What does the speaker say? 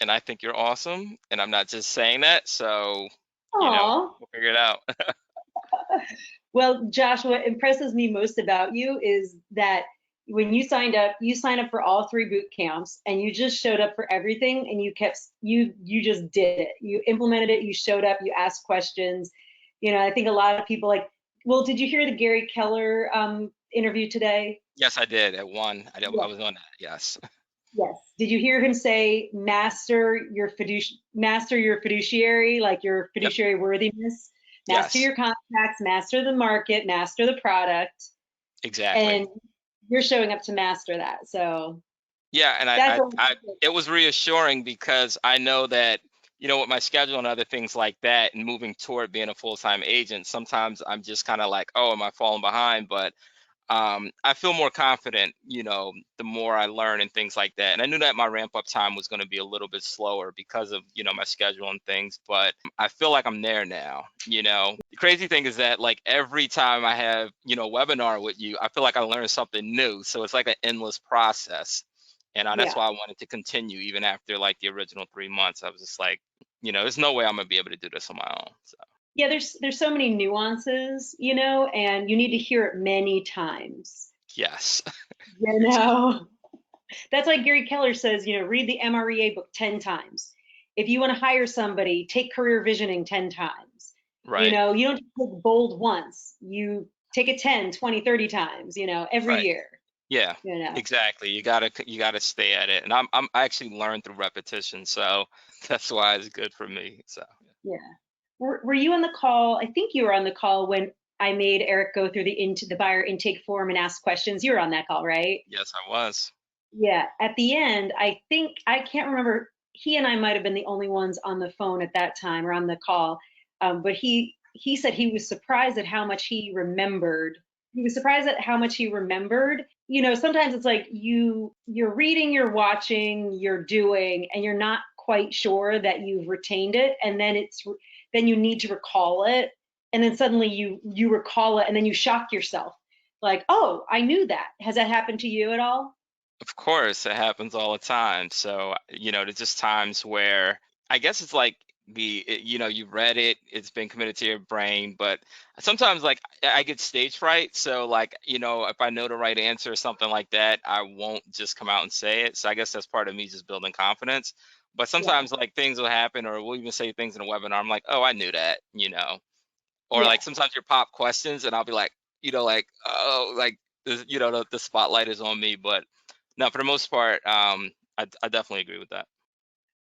and I think you're awesome. And I'm not just saying that. So, Aw. we'll figure it out. Well, Josh, what impresses me most about you is that when you signed up, you signed up for all three boot camps and you just showed up for everything and you just did it. You implemented it, you showed up, you asked questions. I think a lot of people like, well, did you hear the Gary Keller interview today? Yes, I did at one. I Yes. was on that. Yes. Yes. Did you hear him say, master your fiduciary, like your Yep. fiduciary worthiness, master Yes. your contacts, master the market, master the product, Exactly. and you're showing up to master that. So Yeah, and that's what it was reassuring because I know that, with my schedule and other things like that, and moving toward being a full-time agent, sometimes I'm just kind of like, oh, am I falling behind? But I feel more confident, the more I learn and things like that. And I knew that my ramp up time was going to be a little bit slower because of, my schedule and things, but I feel like I'm there now. The crazy thing is that like every time I have, a webinar with you, I feel like I learn something new. So it's like an endless process. And that's yeah. why I wanted to continue even after like the original 3 months. I was just like, there's no way I'm gonna be able to do this on my own. So Yeah, there's so many nuances, and you need to hear it many times. yes. You Exactly. know, that's why Gary Keller says, read the MREA book 10 times. If you want to hire somebody, take career visioning 10 times. Right. You don't just take bold once. You take it 10, 20, 30 times, every Right. year, Yeah, you know. exactly. You gotta stay at it, and I actually learned through repetition, so that's why it's good for me. So Yeah. Were you on the call? I think you were on the call when I made Eric go through the buyer intake form and ask questions. You were on that call, right? yes, I was. Yeah. At the end, I think I can't remember. He and I might have been the only ones on the phone at that time or on the call. But he said he was surprised at how much he remembered. He was surprised at how much he remembered. Sometimes it's like you're reading, you're watching, you're doing, and you're not quite sure that you've retained it, and then you need to recall it, and then suddenly you recall it, and then you shock yourself, like, oh, I knew that. Has that happened to you at all? Of course, it happens all the time. So, there's just times where I guess it's like you've read it, it's been committed to your brain, but sometimes like I get stage fright. So like, if I know the right answer or something like that, I won't just come out and say it. So I guess that's part of me just building confidence. But Yeah. sometimes like things will happen or we'll even say things in a webinar. I'm like, oh, I knew that. Or Yeah. like sometimes you pop questions and I'll be like, like, oh, like the spotlight is on me. But no, for the most part, I definitely agree with that.